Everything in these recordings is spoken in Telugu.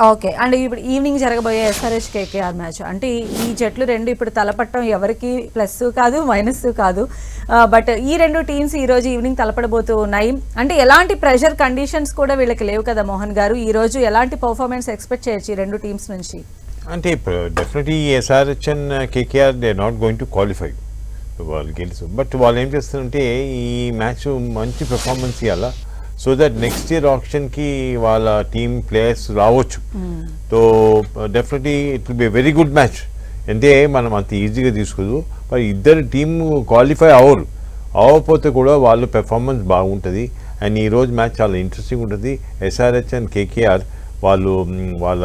ఓకే. అండ్ ఇప్పుడు ఈవినింగ్ జరగబోయే ఎస్ఆర్హెచ్ కేకేఆర్ మ్యాచ్ అంటే ఈ జట్లు రెండు ఇప్పుడు తలపట్టడం ఎవరికి ప్లస్ కాదు మైనస్ కాదు. బట్ ఈ రెండు టీమ్స్ ఈ రోజు ఈవినింగ్ తలపడబోతూ ఉన్నాయి. అంటే ఎలాంటి ప్రెషర్ కండిషన్స్ కూడా వీళ్ళకి లేవు కదా మోహన్ గారు. ఈ రోజు ఎలాంటి పర్ఫార్మెన్స్ ఎక్స్పెక్ట్ చేయొచ్చు ఈ రెండు టీమ్స్ నుంచి? అంటే definitely SRH and KKR they not going to qualify, వాళ్ళు గెలుసు. బట్ వాళ్ళు ఏం చేస్తారంటే ఈ మ్యాచ్ మంచి పెర్ఫార్మెన్స్ ఇవ్వాలా, సో దట్ నెక్స్ట్ ఇయర్ ఆప్షన్కి వాళ్ళ టీమ్ ప్లేయర్స్ రావచ్చు. So definitely it will be very good match. అంటే మనం అంత ఈజీగా తీసుకోదు, మరి ఇద్దరు టీమ్ క్వాలిఫై అవ్వకపోతే కూడా వాళ్ళ పెర్ఫార్మెన్స్ బాగుంటుంది. అండ్ ఈరోజు మ్యాచ్ చాలా ఇంట్రెస్టింగ్ ఉంటుంది. ఎస్ఆర్హెచ్ అండ్ కేకేఆర్ వాళ్ళు వాళ్ళ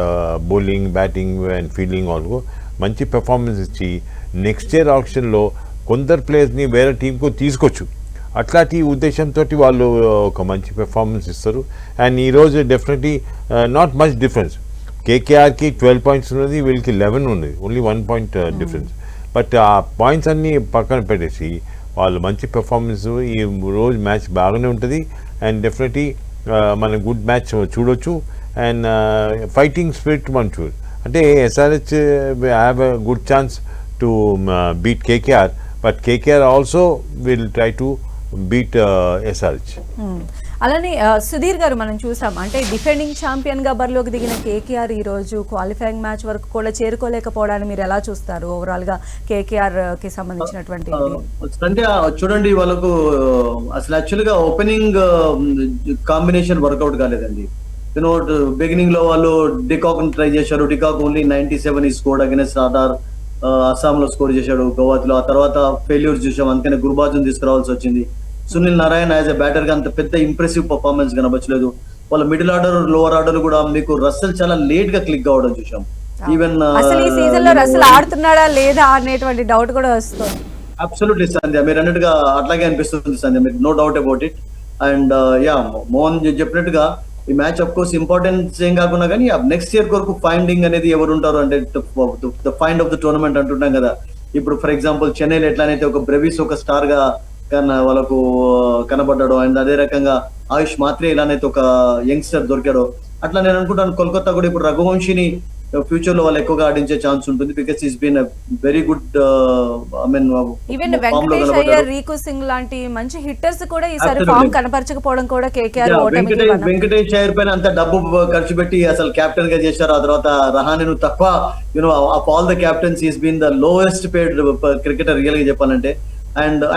బౌలింగ్, బ్యాటింగ్ అండ్ ఫీల్డింగ్ వాళ్ళకు మంచి పెర్ఫార్మెన్స్ ఇచ్చి నెక్స్ట్ ఇయర్ ఆప్షన్లో కొందరు ప్లేయర్స్ని వేరే టీంకు తీసుకోవచ్చు. అట్లాంటి ఉద్దేశంతో వాళ్ళు ఒక మంచి పెర్ఫార్మెన్స్ ఇస్తారు. అండ్ ఈరోజు డెఫినెట్లీ నాట్ మచ్ డిఫరెన్స్. కేకేఆర్కి 12 పాయింట్స్ ఉన్నది, వీళ్ళకి 11 ఉన్నది, ఓన్లీ 1 పాయింట్ డిఫరెన్స్. బట్ ఆ పాయింట్స్ అన్నీ పక్కన పెట్టేసి వాళ్ళు మంచి పెర్ఫార్మెన్స్, ఈ రోజు మ్యాచ్ బాగానే ఉంటుంది. అండ్ డెఫినెట్లీ మనం గుడ్ మ్యాచ్ చూడొచ్చు. అండ్ ఫైటింగ్ స్పిరిట్ మనం చూడొచ్చు. అంటే SRH have a good chance to beat KKR, but KKR also will try to beat SRH. అలానే సుధీర్ గారు మనం చూసాం అంటే డిఫెండింగ్ ఛాంపియన్ గా బరిలోకి దిగిన కేకేఆర్ ఈ రోజు క్వాలిఫైయింగ్ మ్యాచ్ వరకు కూడా చేరుకోలేకపోవడాన్ని మీరు ఎలా చూస్తారు ఓవరాల్ గా కేకేఆర్ కి సంబంధించినటువంటి? అంటే చూడండి, వాళ్ళకు అసలు యాక్చువల్ గా ఓపెనింగ్ కాంబినేషన్ వర్కౌట్ కాలేదండి. యూనో బిగినింగ్ లో వాళ్ళు డికాక్ ట్రై చేశారు. De Kock only 97 scored against RR. Assam లో స్కోర్ చేశాడు గౌహతిలో. ఆ తర్వాత ఫెయిల్యూర్స్ చూసాం, అందుకనే గుర్బాజును తీసుకురావాల్సి వచ్చింది. Sunil Narayana as a batter గా అంత పెద్ద ఇంప్రెసివ్ పర్ఫార్మెన్స్ కనబచ్చలేదు. వాళ్ళ మిడిల్ ఆర్డర్, లోవర్ ఆర్డర్ కూడా మీకు రస్సెల్ చాలా లేట్ గా క్లిక్ కావడం చూసాం. ఈవెన్ అసలు ఈ సీజన్ లో రస్సెల్ ఆడుతున్నాడా లేదా అనేటువంటి డౌట్ కూడా వస్తుంది. అబ్సల్యూట్లీ సంధ్య, మీరు అన్నట్టుగా అట్లాగే అనిపిస్తుంది సంధ్య, మీరు no doubt about it. And yeah, Mohan చెప్పినట్టుగా ఈ మ్యాచ్ అఫ్ కోర్స్ ఇంపార్టెన్స్ ఏం కాకుండా కానీ నెక్స్ట్ ఇయర్ కొరకు ఫైండింగ్ అనేది ఎవరు ఉంటారు అంటే the find of the tournament అంటుంటాం కదా. ఇప్పుడు ఫర్ ఎగ్జాంపుల్ చెన్నైలో ఎట్లానైతే ఒక బ్రెవిస్ ఒక స్టార్ గా వాళ్ళకు కనబడ్డాడు, అండ్ అదే రకంగా ఆయుష్ మాత్రే ఇలానైతే ఒక యంగ్స్టర్ దొరికాడు, అట్లా నేను అనుకుంటాను కోల్కతా కూడా ఇప్పుడు రఘువంశిని ఫ్యూచర్ లో వాళ్ళు ఎక్కువగా ఆడించే ఛాన్స్ ఉంటుంది. Because is been very good, I mean even Venkatesh Iyer, Rinku Singh లాంటి మంచి హిట్టర్స్ కూడా ఈసారి ఫామ్ కనపరచకపోవడం కూడా కేకేఆర్ ఓటమికి. వెంకటేష్ అయ్యర్ పైన అంత డబ్బు ఖర్చు పెట్టి అసలు కెప్టెన్ గా చేశారు. ఆ తర్వాత రహానెను తక్కువ, you know of all the captains is been the lowest paid cricketer real గా చెప్పాలంటే.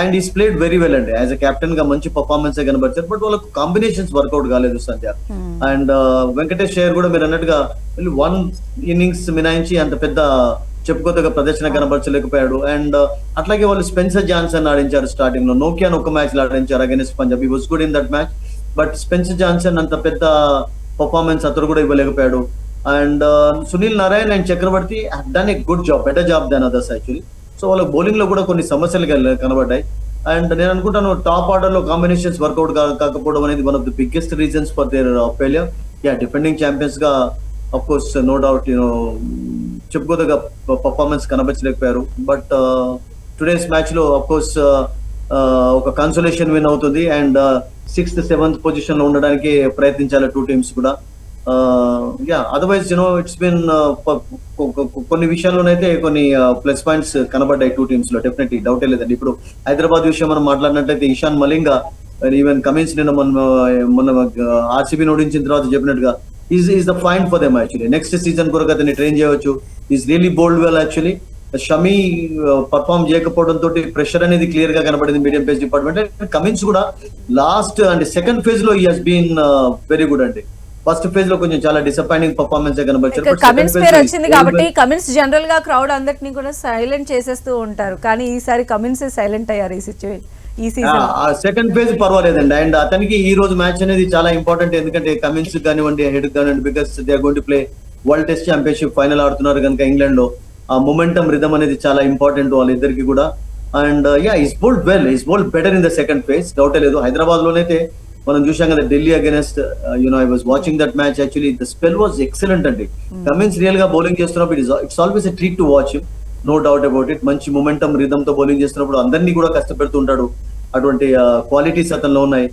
And is played very well అండి, యాజ్ అ కెప్టెన్ గా మంచి పర్ఫార్మెన్స్ కనబరిచారు. బట్ వాళ్ళకు కాంబినేషన్స్ వర్కౌట్ కాలేదు సంధ్య. అండ్ వెంకటేష్ అయ్యర్ కూడా మీరు అన్నట్టుగా 1 ఇన్నింగ్స్ మినాయించి అంత పెద్ద చెప్పుకోదగ్గ ప్రదర్శన కనబరచలేకపోయాడు. అండ్ అట్లాగే వాళ్ళు స్పెన్సర్ జాన్సన్ ఆడించారు స్టార్టింగ్ లో. నోకియాన్ ఒక మ్యాచ్ లో ఆడించారు against Punjab, he was good in that match. But Spencer Johnson అంత పెద్ద పర్ఫార్మెన్స్ అతను కూడా ఇవ్వలేకపోయాడు. And Sunil Narayan and Chakravarthy done a good job, better job than others actually. So వాళ్ళ బౌలింగ్ లో కూడా కొన్ని సమస్యలు కనబడ్డాయి. అండ్ నేను అనుకుంటాను టాప్ ఆర్డర్ లో కాంబినేషన్స్ వర్కౌట్ కాకపోవడం అనేది one of the biggest reasons for their failure. Yeah, defending champions గా of course no doubt you know చెప్పుకోదగ్గ పర్ఫార్మెన్స్ కనబరచలేకపోయారు. బట్ టుడేస్ మ్యాచ్ లో అఫ్ కోర్స్ ఒక కన్సోలేషన్ విన్ అవుతుంది. అండ్ 6th, 7th పొజిషన్ లో ఉండడానికి ప్రయత్నించాలి టూ టీమ్స్ కూడా. అదర్వైజ్ యూనో ఇట్స్ బిన్ కొన్ని విషయాల్లోనైతే కొన్ని ప్లస్ పాయింట్స్ కనబడ్డాయి టూ టీమ్స్ లో, డెఫినెట్లీ డౌటే లేదండి. ఇప్పుడు హైదరాబాద్ విషయం మనం మాట్లాడినట్లయితే ఇషాన్ మలింగా, ఈవెన్ కమిన్స్ నిన్న మొన్న ఆర్సీబీని ఓడించిన తర్వాత చెప్పినట్టుగా is the fine for them actually. Next season కొరకు అతన్ని ట్రైన్ చేయవచ్చు. Is really bold well actually. Shami perform చేయకపోవడం తోటి ప్రెషర్ అనేది క్లియర్ గా కనబడింది మీడియం పేస్ డిపార్ట్మెంట్. కమిన్స్ కూడా లాస్ట్ అండ్ సెకండ్ ఫేజ్ లో he has been very good అండి. ఫస్ట్ ఫేజ్ లో కొంచెం చాలా డిసప్పాయింటింగ్ పర్ఫార్మెన్స్ కనబచ్చారు. కమిన్స్ పేరు వచ్చింది కాబట్టి కమిన్స్ జనరల్ గా క్రౌడ్ అందరినీ కూడా సైలెంట్ చేసేస్తూ ఉంటారు, కానీ ఈసారి కమిన్స్ సైలెంట్ అయ్యారు ఈ సీజన్. సెకండ్ ఫేజ్ పర్వాలేదండి. అండ్ అతనికి ఈ రోజు మ్యాచ్ అనేది చాలా ఇంపార్టెంట్, ఎందుకంటే కమిన్స్ కానివ్వండి, హెడ్ కానివ్వండి, because they are going to play World Test Championship final ఆడుతున్నారు కనుక ఇంగ్లాండ్ లో ఆ మొమెంటం రిథమ్ అనేది చాలా ఇంపార్టెంట్ వాళ్ళిద్దరికి కూడా. And yeah, is bowled well, is bowled better in the second phase, డౌటే లేదు. హైదరాబాద్ లోనైతే మనం చూసాం కదా Delhi against, you know I was watching that match actually. The spell was excellent అండి. కమిన్స్ రియల్ గా బౌలింగ్ చేస్తున్నప్పుడు it's always a treat to watch him, no doubt about it. మంచి మొమెంటం రిథమ్ తో బౌలింగ్ చేస్తున్నప్పుడు అందరినీ కూడా కష్టపెడుతుంటాడు, అటువంటి క్వాలిటీస్ అతనిలో ఉన్నాయి.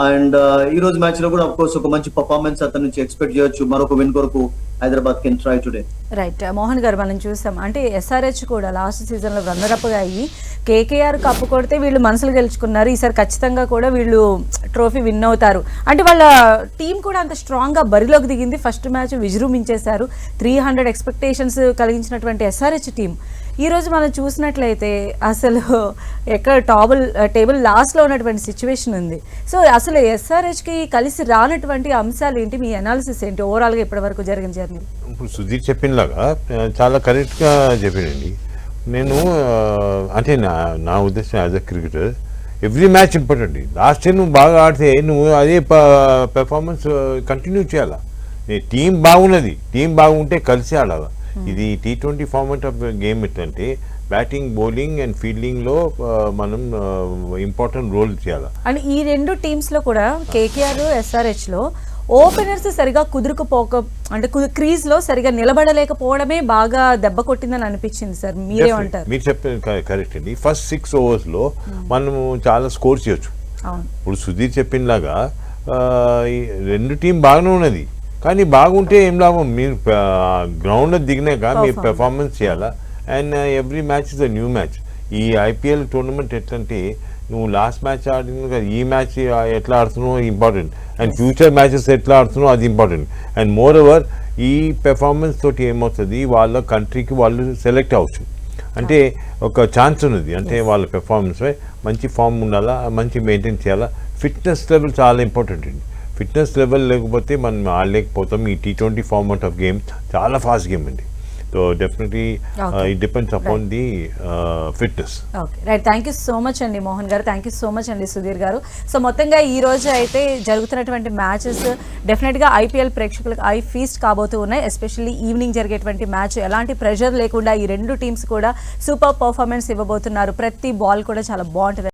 అండ్ ఈ రోజు మ్యాచ్ లో కూడా అఫ్ కోర్స్ ఒక మంచి పర్ఫార్మెన్స్ అతని నుంచి ఎక్స్పెక్ట్ చేయొచ్చు. మరొక విన్ కొరకు Hyderabad can try today. Right Mohan గారు మనం చూసాం అంటే ఎస్ఆర్హెచ్ కూడా లాస్ట్ సీజన్లో రన్నరప్గా అయ్యి కేకేఆర్ కప్పు కొడితే వీళ్ళు మనసులు గెలుచుకున్నారు, ఈసారి ఖచ్చితంగా కూడా వీళ్ళు ట్రోఫీ విన్ అవుతారు అంటే వాళ్ళ టీం కూడా అంత స్ట్రాంగ్గా బరిలోకి దిగింది. ఫస్ట్ మ్యాచ్ విజృంభించేశారు. 300 ఎక్స్పెక్టేషన్స్ కలిగించినటువంటి ఎస్ఆర్హెచ్ టీం ఈరోజు మనం చూసినట్లయితే అసలు ఎక్కడ టేబుల్ లాస్ట్లో ఉన్నటువంటి సిచ్యువేషన్ ఉంది. సో అసలు ఎస్ఆర్హెచ్కి కలిసి రానటువంటి అంశాలు ఏంటి, మీ అనాలిసిస్ ఏంటి ఓవరాల్గా ఇప్పటివరకు జరిగిన జర్నీ? ఇప్పుడు సుధీర్ చెప్పినలాగా చాలా కరెక్ట్గా చెప్పానండి. నేను అంటే నా ఉద్దేశం as a cricketer every match important. Last year నువ్వు బాగా ఆడితే నువ్వు అదే పెర్ఫార్మెన్స్ కంటిన్యూ చేయాలా. టీం బాగున్నది, టీం బాగుంటే కలిసి ఆడాలా. ఇది T20 ఫార్మాట్ ఆఫ్ గేమ్ ఎట్లంటే బ్యాటింగ్, బౌలింగ్ అండ్ ఫీల్డింగ్లో మనం ఇంపార్టెంట్ రోల్ చేయాలి. అండ్ ఈ రెండు టీమ్స్లో కూడా కేకేఆర్ ఎస్ఆర్హెచ్లో ఓపెనర్స్ సరిగా కుదురుకుపోక అంటే క్రీజ్లో సరిగా నిలబడలేకపోవడమే బాగా దెబ్బ కొట్టిందని అనిపించింది సార్, మీరేమంటారు? మీరు చెప్పిన కరెక్ట్ అండి. ఫస్ట్ 6 ఓవర్స్లో మనము చాలా స్కోర్ చేయొచ్చు. ఇప్పుడు సుధీర్ చెప్పినలాగా రెండు టీం బాగానే ఉన్నది, కానీ బాగుంటే ఏం లాభం? మీరు గ్రౌండ్లో దిగినాక మీరు పెర్ఫార్మెన్స్ చేయాలా. And every match is a new match. ఈ ఐపీఎల్ టోర్నమెంట్ ఎట్లంటే నువ్వు లాస్ట్ మ్యాచ్ ఆడిన ఈ మ్యాచ్ ఎట్లా ఆడుతున్నావు ఇంపార్టెంట్, అండ్ ఫ్యూచర్ మ్యాచెస్ ఎట్లా ఆడుతున్నావు అది ఇంపార్టెంట్. అండ్ మోర్ ఓవర్ ఈ పెర్ఫార్మెన్స్ తోటి ఏమవుతుంది, వాళ్ళ కంట్రీకి వాళ్ళు సెలెక్ట్ అవ్వచ్చు. అంటే ఒక ఛాన్స్ ఉన్నది. అంటే వాళ్ళ పెర్ఫార్మెన్స్ మంచి ఫామ్ ఉండాలా, మంచి మెయింటైన్ చేయాలా. ఫిట్నెస్ లెవెల్ చాలా ఇంపార్టెంట్ అండి. ఫిట్నెస్ లెవెల్ లేకపోతే మనం ఆడలేకపోతాం. ఈ T20 ఫార్మాట్ ఆఫ్ గేమ్ చాలా ఫాస్ట్ గేమ్ అండి. So definitely it depends upon the fitness. Okay right, thank you so much అండి మోహన్ గారు, థ్యాంక్ యూ సో మచ్ అండి సుధీర్ గారు. సో మొత్తంగా ఈ రోజు అయితే జరుగుతున్నటువంటి మ్యాచెస్ డెఫినెట్గా ఐపీఎల్ ప్రేక్షకులకు ఐ ఫీస్ట్ కాబోతూ ఉన్నాయి. ఎస్పెషల్లీ ఈవినింగ్ జరిగేటువంటి మ్యాచ్ ఎలాంటి ప్రెషర్ లేకుండా ఈ రెండు టీమ్స్ కూడా సూపర్ పర్ఫార్మెన్స్ ఇవ్వబోతున్నారు. ప్రతి బాల్ కూడా చాలా బాగుంటుంది.